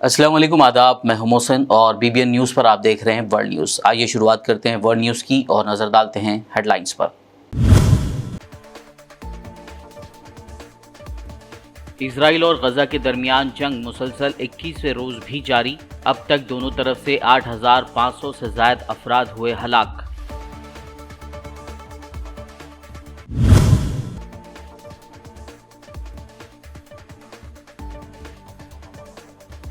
अस्सलाम वालेकुम, आदाब। मैं हूं मोहसिन और BBN न्यूज़ पर आप देख रहे हैं वर्ल्ड न्यूज़। आइए शुरुआत करते हैं वर्ल्ड न्यूज़ की और नज़र डालते हैं हेडलाइंस पर। इजराइल और गजा के दरमियान जंग मुसलसल 21वें रोज भी जारी। अब तक दोनों तरफ से 8,500 से ज्यादा अफराद हुए हलाक।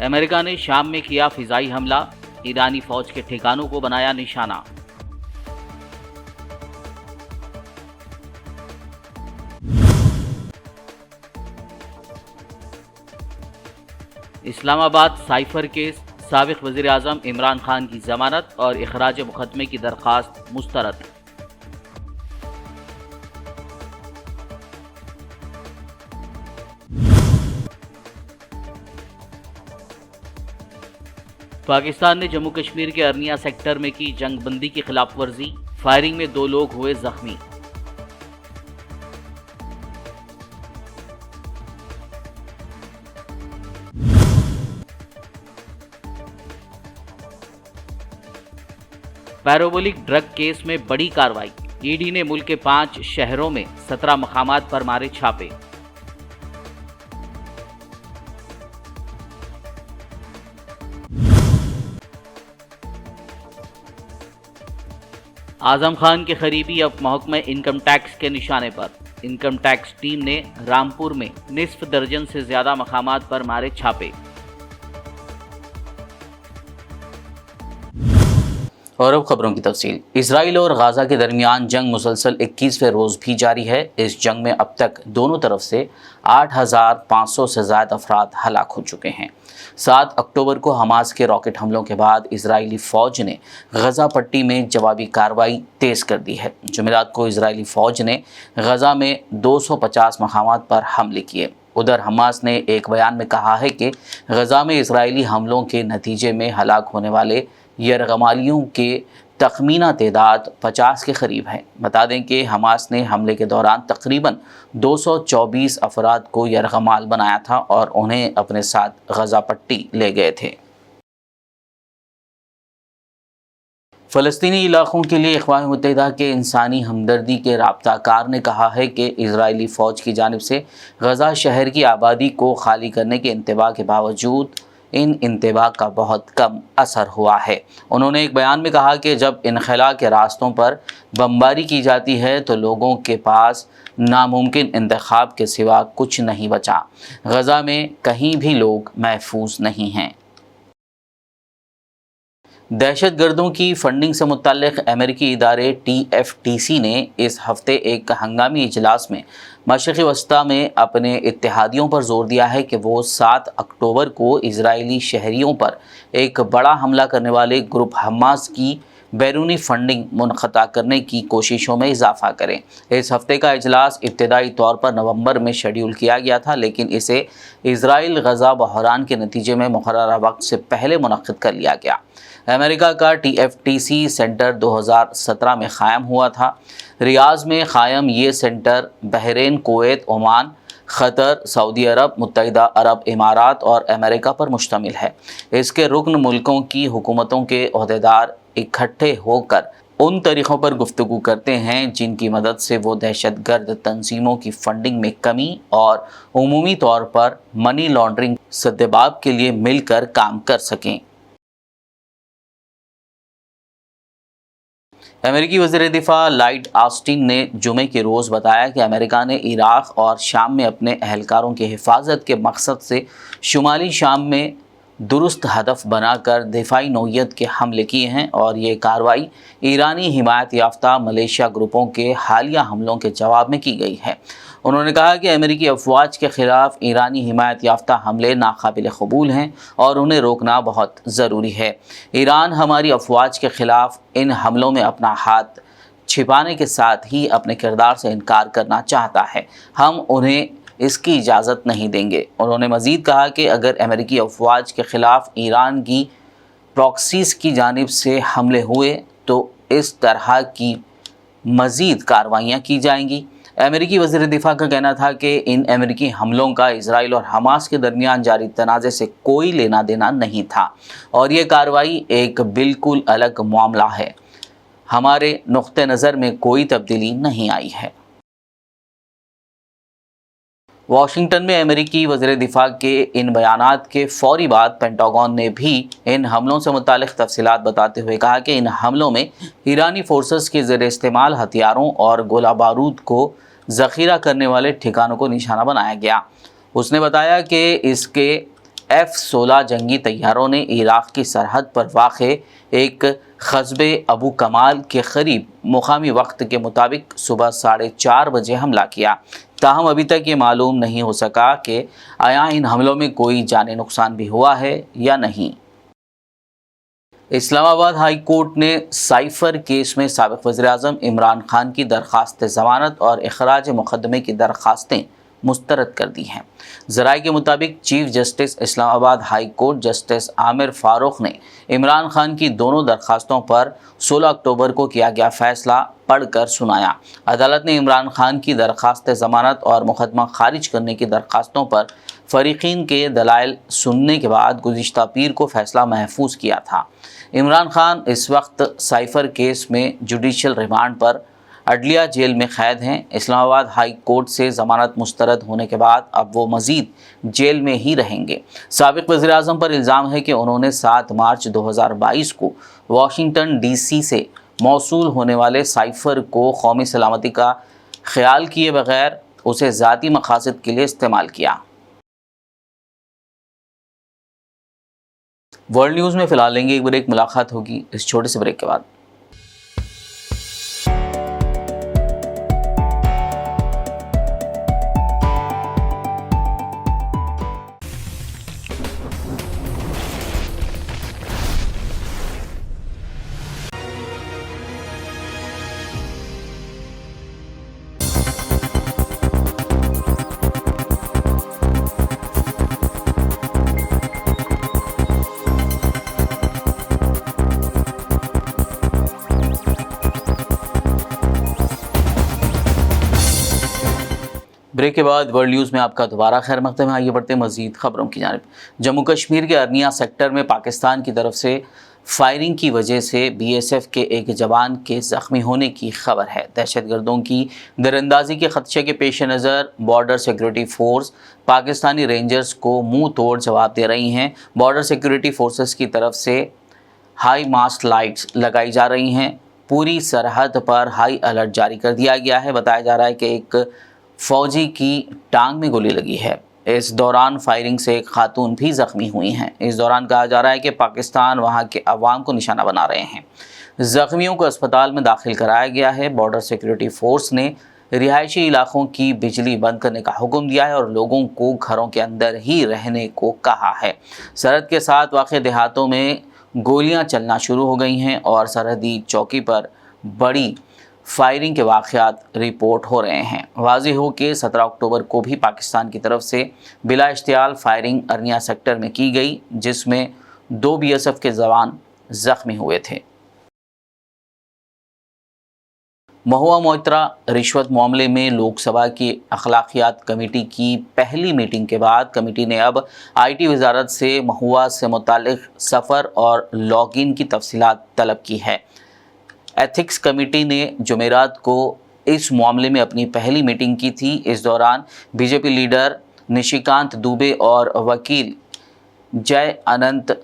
अमेरिका ने शाम में किया फिजाई हमला, ईरानी फौज के ठिकानों को बनाया निशाना। इस्लामाबाद साइफर केस, साबिक वजीर आजम इमरान खान की जमानत और इखराज मुकदमे की दरखास्त मुस्तरद। पाकिस्तान ने जम्मू कश्मीर के अरनिया सेक्टर में की जंगबंदी की खिलाफ वर्जी, फायरिंग में 2 लोग हुए जख्मी। पैराबोलिक ड्रग केस में बड़ी कार्रवाई, ईडी ने मुल्क के 5 शहरों में 17 मकामात पर मारे छापे। आजम खान के करीबी अब महकमे इनकम टैक्स के निशाने पर। इनकम टैक्स टीम ने रामपुर में निस्फ दर्जन से ज्यादा मकामात पर मारे छापे। और अब खबरों की तफसील। इजराइल और गाजा के दरमियान जंग मुसलसल 21वें रोज़ भी जारी है। इस जंग में अब तक दोनों तरफ से 8,500 से ज़्यादा अफराद हलाक हो चुके हैं। 7 अक्टूबर को हमास के रॉकेट हमलों के बाद इजरायली फ़ौज ने गजा पट्टी में जवाबी कार्रवाई तेज़ कर दी है। जुमेरात को इजरायली फ़ौज ने गजा में 250 मकामात पर हमले किए। उधर हमास ने एक बयान में कहा है कि गजा में इजरायली हमलों के नतीजे में हलाक होने वाले यरगमालियों के तखमीना तादाद 50 के करीब है। बता दें कि हमास ने हमले के दौरान तकरीबन 224 अफराद को यरगमाल बनाया था और उन्हें अपने साथ गजा पट्टी ले गए थे। फ़लस्तीनी इलाक़ों के लिए अक़वाम मुत्तहिदा के इंसानी हमदर्दी के राब्ताकार ने कहा है कि इजरायली फ़ौज की जानिब से गजा शहर की आबादी को खाली करने के इंतबा के बावजूद इन इंतबा का बहुत कम असर हुआ है। उन्होंने एक बयान में कहा कि जब इनखला के रास्तों पर बमबारी की जाती है तो लोगों के पास नामुमकिन इंतखाब के सिवा कुछ नहीं बचा। गजा में कहीं भी लोग महफूज नहीं हैं। दहशतगर्दों की फंडिंग से मुतल्लिक़ अमेरिकी इदारे TFTC ने इस हफ्ते एक हंगामी इजलास में मशरिक़ी वस्ता में अपने इत्तेहादियों पर जोर दिया है कि वो 7 अक्टूबर को इजरायली शहरियों पर एक बड़ा हमला करने वाले ग्रुप हमास की बैरूनी फंडिंग मुनक़ता करने की कोशिशों में इजाफ़ा करें। इस हफ्ते का इजलास इब्तदाई तौर पर नवंबर में शेड्यूल किया गया था, लेकिन इसे इजराइल गजा बहरान के नतीजे में मुकर्ररा वक्त से पहले मुनक़्क़िद कर लिया गया। अमेरिका का TFTC सेंटर 2017 में क़ायम हुआ था। रियाज़ में क़ायम ये centre Bahrain, Kuwait, Oman, Qatar, सऊदी अरब, मुत्तहिदा अरब इमारात और अमेरिका पर मुश्तमिल है। इसके रुकन मुल्कों की हुकूमतों के ओहदेदार इकट्ठे होकर उन तरीक़ों पर गुफ्तगू करते हैं जिनकी मदद से वो दहशतगर्द तंजीमों की फंडिंग में कमी और उमूमी तौर पर मनी लॉन्ड्रिंग सद्देबाब के लिए मिलकर काम कर सकें। अमेरिकी वज़ीर दिफ़ा लॉयड ऑस्टिन ने जुमे के रोज़ बताया कि अमेरिका ने इराक़ और शाम में अपने अहलकारों की हिफाजत के मकसद से शुमाली शाम में दुरुस्त हदफ बनाकर दिफाई नौइयत के हमले किए हैं और ये कार्रवाई ईरानी हिमायत याफ्ता मलेशिया ग्रुपों के हालिया हमलों के जवाब में की गई है। उन्होंने कहा कि अमेरिकी अफवाज के ख़िलाफ़ ईरानी हिमायत याफ्ता हमले नाकाबिल क़बूल हैं और उन्हें रोकना बहुत ज़रूरी है। ईरान हमारी अफवाज के ख़िलाफ़ इन हमलों में अपना हाथ छिपाने के साथ ही अपने किरदार से इनकार करना चाहता है। हम उन्हें इसकी इजाज़त नहीं देंगे। उन्होंने मज़ीद कहा कि अगर अमेरिकी अफवाज के ख़िलाफ़ ईरान की प्रॉक्सीज की जानिब से हमले हुए तो इस तरह की मज़ीद कार्रवाइयाँ की जाएंगी। अमेरिकी वज़ीर दिफा का कहना था कि इन अमेरिकी हमलों का इजराइल और हमास के दरमियान जारी तनाज़े से कोई लेना देना नहीं था और ये कार्रवाई एक बिल्कुल अलग मामला है। हमारे नुक्ते नज़र में कोई तब्दीली नहीं आई है। वाशिंगटन में अमेरिकी वज़ीर दिफा के इन बयानात के फौरी बाद पेंटागन ने भी इन हमलों से मुतालिक तफसीलात बताते हुए कहा कि इन हमलों में ईरानी फोर्सेस के ज़रिए इस्तेमाल हथियारों और गोला बारूद को ज़ख़ीरा करने वाले ठिकानों को निशाना बनाया गया। उसने बताया कि इसके F-16 जंगी तैयारों ने इराक़ की सरहद पर वाक़े एक क़स्बे अबू कमाल के करीब मुकामी वक्त के मुताबिक सुबह 4:30 बजे हमला किया। ताहम अभी तक ये मालूम नहीं हो सका कि आया इन हमलों में कोई जानी नुकसान भी हुआ है या नहीं। इस्लामाबाद हाई कोर्ट ने साइफर केस में साबिक़ वज़ीर-ए-आज़म इमरान खान की दरख्वास्त ज़मानत और इखराज मुक़दमे की दरख्वास्तें मुस्तरद कर दी हैं। ज़राए के मुताबिक chief justice Islamabad high court justice Aamir Farooq ने इमरान खान की दोनों दरख्वास्तों पर 16 अक्टूबर को किया गया फ़ैसला पढ़कर सुनाया। अदालत ने इमरान खान की दरख्वास्त ज़मानत और मुक़दमा खारिज करने की दरख्वास्तों पर फ़रीक़ीन के दलाइल सुनने के बाद गुज़िश्ता पीर को फ़ैसला महफूज किया था। इमरान खान इस वक्त साइफर केस में जुडिशल रिमांड पर अडलिया जेल में क़ैद हैं। इस्लामाबाद हाई कोर्ट से ज़मानत मुस्तरद होने के बाद अब वो मज़ीद जेल में ही रहेंगे। साबिक़ वज़ीर-ए-आज़म पर इल्ज़ाम है कि उन्होंने 7 मार्च 2022 को वाशिंगटन DC से मौसूल होने वाले साइफर को कौमी सलामती का ख्याल किए बगैर उसे ज़ाती मक़ासद के लिए इस्तेमाल किया। वर्ल्ड न्यूज़ में फ़िलहाल लेंगे एक ब्रेक, मुलाकात होगी इस छोटे से ब्रेक के बाद। ब्रेक के बाद वर्ल्ड न्यूज़ में आपका दोबारा खैर मक़दम है। आइए बढ़ते हैं मज़ीद ख़बरों की जानिब। जम्मू कश्मीर के अरनिया सेक्टर में पाकिस्तान की तरफ से फायरिंग की वजह से BSF के एक जवान के ज़ख्मी होने की खबर है। दहशतगर्दों की दरअंदाजी के ख़दशे के पेश नज़र border security force Pakistani rangers को मुँह तोड़ जवाब दे रही हैं। बॉर्डर सिक्योरिटी फोर्सेस की तरफ से हाई मास्ट लाइट्स लगाई जा रही हैं। पूरी सरहद पर हाई अलर्ट जारी कर दिया गया है। बताया जा रहा है कि एक फ़ौजी की टांग में गोली लगी है। इस दौरान फायरिंग से एक खातून भी ज़ख्मी हुई हैं। इस दौरान कहा जा रहा है कि पाकिस्तान वहां के अवाम को निशाना बना रहे हैं। ज़ख्मियों को अस्पताल में दाखिल कराया गया है। बॉर्डर सिक्योरिटी फोर्स ने रिहायशी इलाकों की बिजली बंद करने का हुक्म दिया है और लोगों को घरों के अंदर ही रहने को कहा है। सरहद के साथ वाक़े देहातों में गोलियां चलना शुरू हो गई हैं और सरहदी चौकी पर बड़ी फायरिंग के वाक़यात रिपोर्ट हो रहे हैं। वाज़ेह हो कि 17 अक्टूबर को भी पाकिस्तान की तरफ से बिला इश्तियाल फायरिंग अरनिया सेक्टर में की गई, जिसमें 2 BSF के जवान ज़ख्मी हुए थे। महुआ मोइत्रा रिश्वत मामले में लोकसभा की अखलाकियात कमेटी की पहली मीटिंग के बाद कमेटी ने अब IT वजारत से महुआ से मुतालिक सफ़र और लॉगिन की तफसीलात तलब की है। एथिक्स कमेटी ने जुमेरात को इस मामले में अपनी पहली मीटिंग की थी। इस दौरान BJP लीडर निशिकांत दुबे और वकील जय अनंत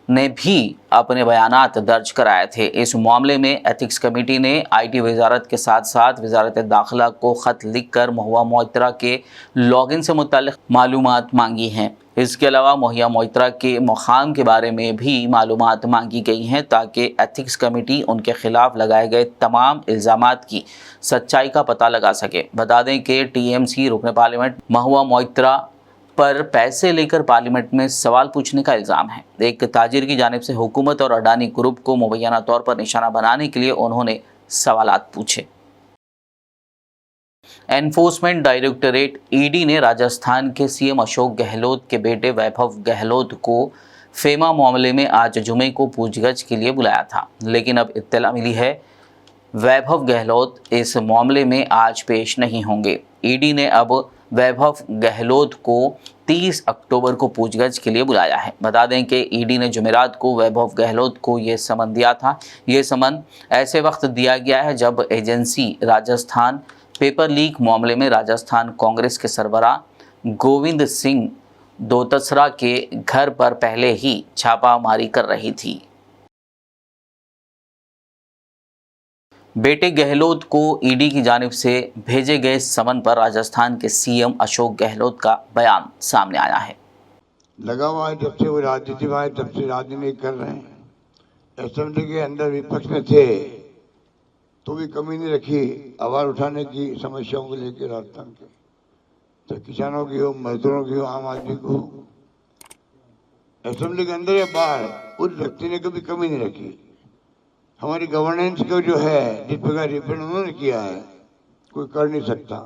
ने भी अपने बयानात दर्ज कराए थे। इस मामले में एथिक्स कमेटी ने IT वजारत के साथ साथ वजारत दाखिला को ख़त लिखकर महुआ मोइत्रा के लॉगिन से मुताल्लिक़ मालूमात मांगी हैं। इसके अलावा महुआ मोइत्रा के मुक़ाम के बारे में भी मालूमात मांगी गई हैं ताकि एथिक्स कमेटी उनके ख़िलाफ़ लगाए गए तमाम इल्ज़ामात की सच्चाई का पता लगा सके। बता दें कि TMC रुकन पार्लियामेंट महुआ मोइत्रा पर पैसे लेकर पार्लियामेंट में सवाल पूछने का इल्ज़ाम है। एक ताजिर की जानिब से हुकूमत और अडानी ग्रुप को मुबैना तौर पर निशाना बनाने के लिए उन्होंने सवालात पूछे। एनफोर्समेंट डायरेक्टरेट ईडी ने राजस्थान के सीएम अशोक गहलोत के बेटे वैभव गहलोत को फेमा मामले में आज जुमे को पूछगछ के लिए बुलाया था, लेकिन अब इत्तला मिली है वैभव गहलोत इस मामले में आज पेश नहीं होंगे। ईडी ने अब वैभव गहलोत को 30 अक्टूबर को पूछगछ के लिए बुलाया है। बता दें कि ईडी ने जुमेरात को वैभव गहलोत को ये समन दिया था। ये समन ऐसे वक्त दिया गया है जब एजेंसी राजस्थान पेपर लीक मामले में राजस्थान कांग्रेस के सरबराह गोविंद सिंह दोतसरा के घर पर पहले ही छापामारी कर रही थी। बेटे गहलोत को ईडी की जानिब से भेजे गए समन पर राजस्थान के सीएम अशोक गहलोत का बयान सामने आया है। लगा हुआ है जब से वो राजनीति में आए तब से राजनीति कर रहे हैं। असेंबली के अंदर विपक्ष में थे तो भी कमी नहीं रखी आवाज उठाने की, समस्याओं को लेकर राजस्थान के, तो किसानों की हो, मजदूरों की हो, आम आदमी को हो। असेंबली के अंदर या बाहर उस व्यक्ति ने कभी कमी नहीं रखी। हमारी गवर्नेंस को जो है जिस प्रकार रिप्रेजेंट उन्होंने किया है कोई कर नहीं सकता,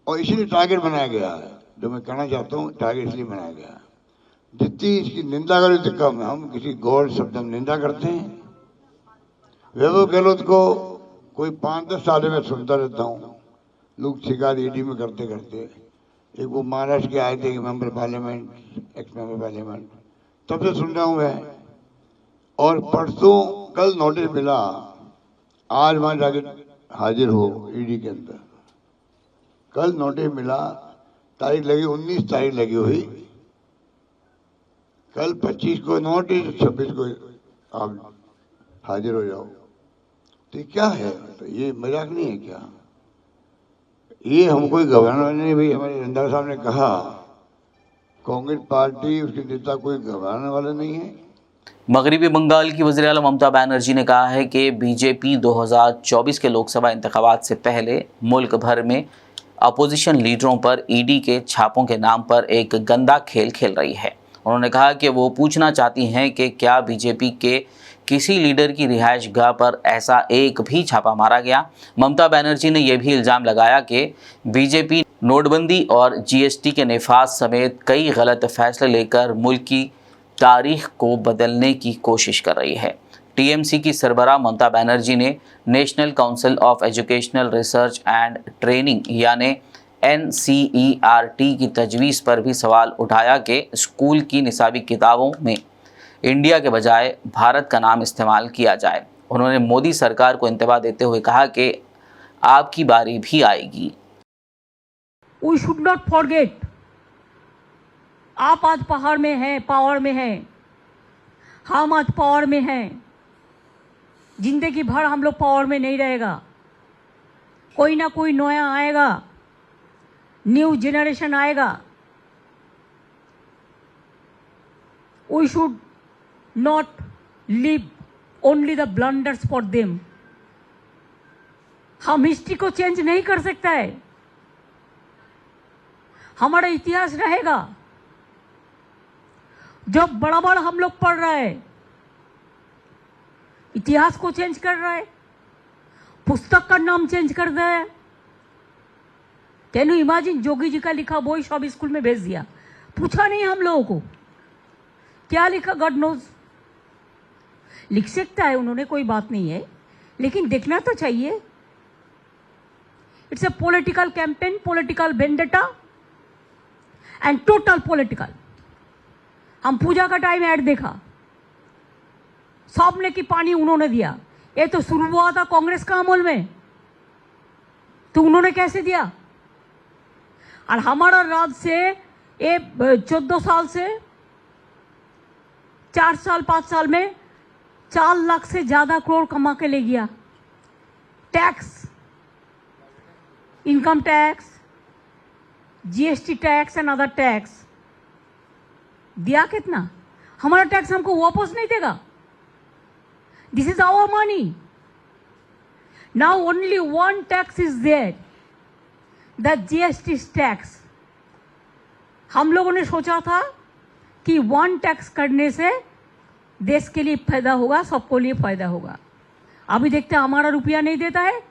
और इसीलिए टारगेट बनाया गया है। जो मैं कहना चाहता हूँ, टारगेट इसलिए बनाया गया है जितनी इसकी निंदा करें तो कम है। हम किसी गौर शब्द में निंदा करते हैं। वैभव गहलोत को कोई 5-10 साल में सुनता रहता हूँ, लोग शिकायत ईडी में करते करते। एक वो महाराष्ट्र के आए थे member parliament, x member parliament, तब से सुन रहा हूँ मैं। और परसों कल नोटिस मिला, आज वहां जाके हाजिर हो ईडी के अंदर। कल नोटिस मिला, तारीख लगी 19 तारीख लगी हुई, कल 25 को नोटिस, 26 को आप हाजिर हो जाओ। तो क्या है? तो ये मजाक नहीं है क्या? ये हम कोई गवर्नर नहीं, भाई हमारे रंधावा साहब ने कहा कांग्रेस पार्टी उसके नेता कोई घबराने वाला नहीं है। मगरबी बंगाल की वज़ीर आला ममता बनर्जी ने कहा है कि बीजेपी 2024 के लोकसभा इंतखाबात से पहले मुल्क भर में अपोजिशन लीडरों पर ईडी के छापों के नाम पर एक गंदा खेल खेल रही है। उन्होंने कहा कि वो पूछना चाहती हैं कि क्या बीजेपी के किसी लीडर की रिहाइश गाह पर ऐसा एक भी छापा मारा गया। ममता बनर्जी ने यह भी इल्ज़ाम लगाया कि बीजेपी नोटबंदी और जीएसटी के नफाज समेत कई गलत फैसले लेकर मुल्क की तारीख को बदलने की कोशिश कर रही है। टीएमसी की सरबराह ममता बनर्जी ने national council of educational research and training यानी NCERT की तजवीज़ पर भी सवाल उठाया कि स्कूल की निसाबी किताबों में इंडिया के बजाय भारत का नाम इस्तेमाल किया जाए। उन्होंने मोदी सरकार को इंतबाह देते हुए कहा कि आपकी बारी भी आएगी। We should not forget, आप आज पहाड़ में हैं, पावर में हैं, हम आज पावर में हैं। जिंदगी भर हम लोग पावर में नहीं रहेगा, कोई ना कोई नया आएगा, न्यू जनरेशन आएगा। We should not leave only the blunders for them। हम हिस्ट्री को चेंज नहीं कर सकता है, हमारा इतिहास रहेगा। जो बड़ा बड़ा हम लोग पढ़ रहे हैं, इतिहास को चेंज कर रहा है, पुस्तक का नाम चेंज कर रहा है। Can you imagine, Jogi ji का लिखा बोई सब स्कूल में भेज दिया, पूछा नहीं हम लोगों को क्या लिखा, गॉड नोज। लिख सकता है उन्होंने, कोई बात नहीं है, लेकिन देखना तो चाहिए। It's a political campaign, political vendetta and total political. हम पूजा का टाइम ऐड देखा, सबने की पानी उन्होंने दिया। ये तो शुरू हुआ था कांग्रेस का अमल में, तो उन्होंने कैसे दिया? और हमारा राज से ये 14 साल से 4 साल 5 साल में 4 लाख से ज्यादा करोड़ कमा के ले गया। Tax, income tax, GST tax and other tax दिया कितना? हमारा टैक्स हमको वापस नहीं देगा। This is our money. Now only one tax is there, the GST tax. हम लोगों ने सोचा था कि वन टैक्स करने से देश के लिए फायदा होगा, सबको लिए फायदा होगा। अभी देखते हैं हमारा रुपया नहीं देता है,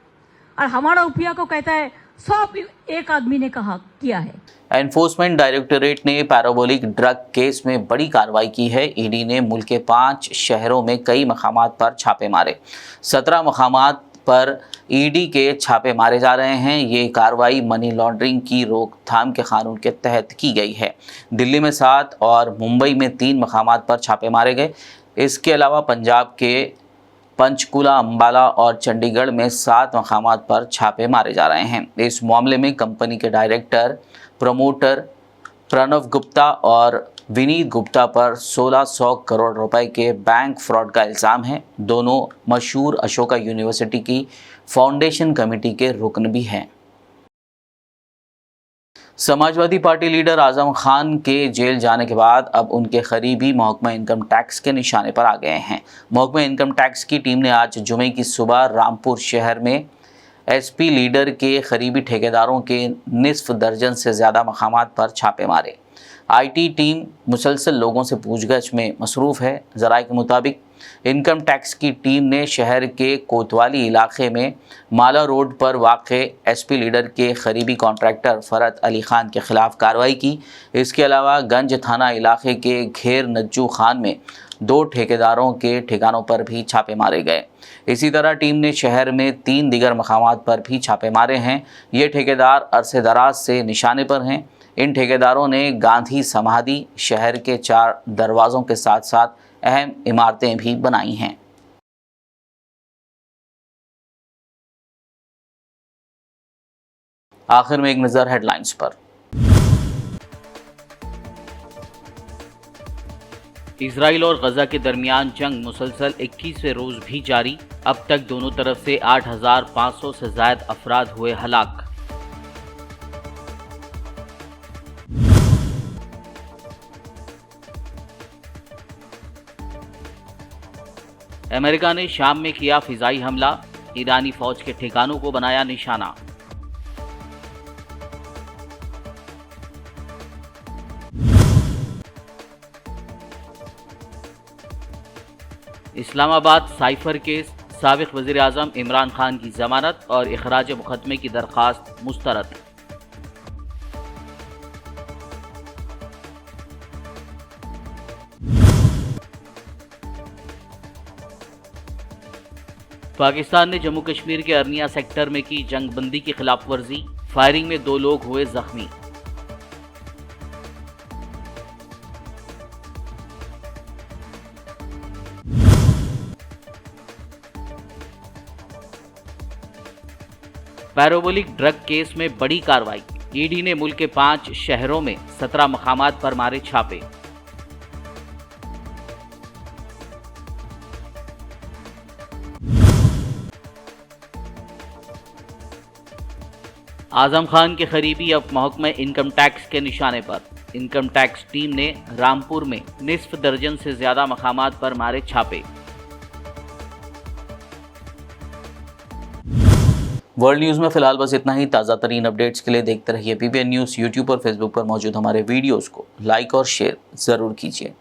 और हमारा रुपया को कहता है सब एक आदमी ने कहा किया है। एनफोर्समेंट डायरेक्टोरेट ने पैराबोलिक ड्रग केस में बड़ी कार्रवाई की है। ईडी ने मुल्क के 5 शहरों में कई मकामात पर छापे मारे। 17 मकामात पर ईडी के छापे मारे जा रहे हैं। ये कार्रवाई मनी लॉन्ड्रिंग की रोकथाम के कानून के तहत की गई है। दिल्ली में 7 और मुंबई में 3 मकामात पर छापे मारे गए। इसके अलावा पंजाब के पंचकुला, अंबाला और चंडीगढ़ में 7 मकामात पर छापे मारे जा रहे हैं। इस मामले में कंपनी के डायरेक्टर प्रमोटर प्रणव गुप्ता और विनीत गुप्ता पर 1600 करोड़ रुपए के बैंक फ्रॉड का इल्ज़ाम है। दोनों मशहूर अशोका यूनिवर्सिटी की फाउंडेशन कमेटी के रुकन भी हैं। समाजवादी पार्टी लीडर आजम खान के जेल जाने के बाद अब उनके करीबी महकमा इनकम टैक्स के निशाने पर आ गए हैं। महकमा इनकम टैक्स की टीम ने आज जुमे की सुबह रामपुर शहर में एसपी लीडर के करीबी ठेकेदारों के निसफ दर्जन से ज़्यादा मकामात पर छापे मारे। आईटी टीम मुसलसल लोगों से पूछगछ में मसरूफ़ है। ज़राए के मुताबिक इनकम टैक्स की टीम ने शहर के कोतवाली इलाके में माला रोड पर वाक़े एसपी लीडर के करीबी कॉन्ट्रैक्टर फ़रत अली ख़ान के ख़िलाफ़ कार्रवाई की। इसके अलावा गंज थाना इलाके के घेर नज्जू खान में 2 ठेकेदारों के ठिकानों पर भी छापे मारे गए। इसी तरह टीम ने शहर में 3 दीगर मकामात पर भी छापे मारे हैं। ये ठेकेदार अरसे दराज से निशाने पर हैं। इन ठेकेदारों ने गांधी समाधि, शहर के 4 दरवाज़ों के साथ साथ अहम इमारतें भी बनाई हैं। आखिर में एक नज़र हेडलाइंस पर। इजराइल और गजा के दरमियान जंग मुसलसल 21वें रोज भी जारी। अब तक दोनों तरफ से 8500 से ज्यादा अफराद हुए हलाक। अमेरिका ने शाम में किया फिजाई हमला। ईरानी फौज के ठिकानों को बनाया निशाना। इस्लामाबाद साइफर केस, साबिक वज़ीर आज़म इमरान खान की जमानत और इखराज मुकदमे की दरख्वास्त मुस्तरद। पाकिस्तान ने जम्मू कश्मीर के अरनिया सेक्टर में की जंगबंदी की खिलाफ वर्जी। फायरिंग में 2 लोग हुए जख्मी। पैराबोलिक ड्रग केस में बड़ी कार्रवाई। ईडी ने मुल्क के 5 शहरों में 17 मकामात पर मारे छापे। आजम खान के करीबी अब महकमा इनकम टैक्स के निशाने पर। इनकम टैक्स टीम ने रामपुर में निसफ दर्जन से ज्यादा मकामात पर मारे छापे। वर्ल्ड न्यूज़ में फिलहाल बस इतना ही। ताज़ा तरीन अपडेट्स के लिए देखते रहिए बीबीएन न्यूज़। यूट्यूब और फेसबुक पर मौजूद हमारे वीडियोस को लाइक और शेयर ज़रूर कीजिए।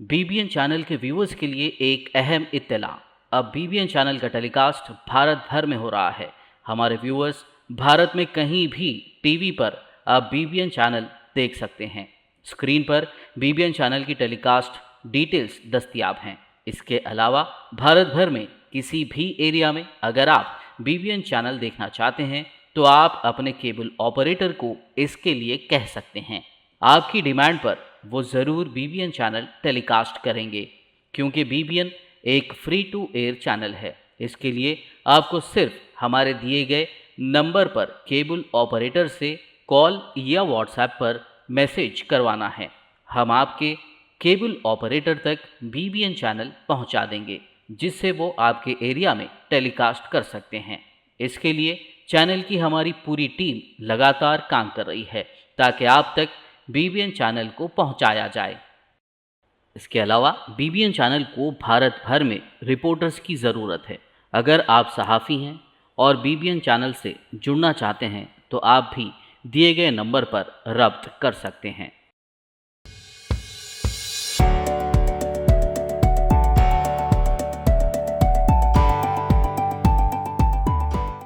बीबीएन चैनल के व्यूअर्स के लिए एक अहम इत्तला। अब बीबीएन चैनल का टेलीकास्ट भारत भर में हो रहा है। हमारे व्यूअर्स भारत में कहीं भी टीवी पर अब बीबीएन चैनल देख सकते हैं। स्क्रीन पर बीबीएन चैनल की टेलीकास्ट डिटेल्स दस्तयाब हैं। इसके अलावा भारत भर में किसी भी एरिया में अगर आप बीबीएन चैनल देखना चाहते हैं तो आप अपने केबल ऑपरेटर को इसके लिए कह सकते हैं। आपकी डिमांड पर वो ज़रूर बीबीएन चैनल टेलीकास्ट करेंगे, क्योंकि बीबीएन एक फ्री टू एयर चैनल है। इसके लिए आपको सिर्फ हमारे दिए गए नंबर पर केबल ऑपरेटर से कॉल या व्हाट्सएप पर मैसेज करवाना है। हम आपके केबल ऑपरेटर तक बीबीएन चैनल पहुंचा देंगे, जिससे वो आपके एरिया में टेलीकास्ट कर सकते हैं। इसके लिए चैनल की हमारी पूरी टीम लगातार काम कर रही है ताकि आप तक बीबीएन चैनल को पहुंचाया जाए। इसके अलावा बीबीएन चैनल को भारत भर में रिपोर्टर्स की ज़रूरत है। अगर आप सहाफ़ी हैं और बीबीएन चैनल से जुड़ना चाहते हैं तो आप भी दिए गए नंबर पर रब्त कर सकते हैं।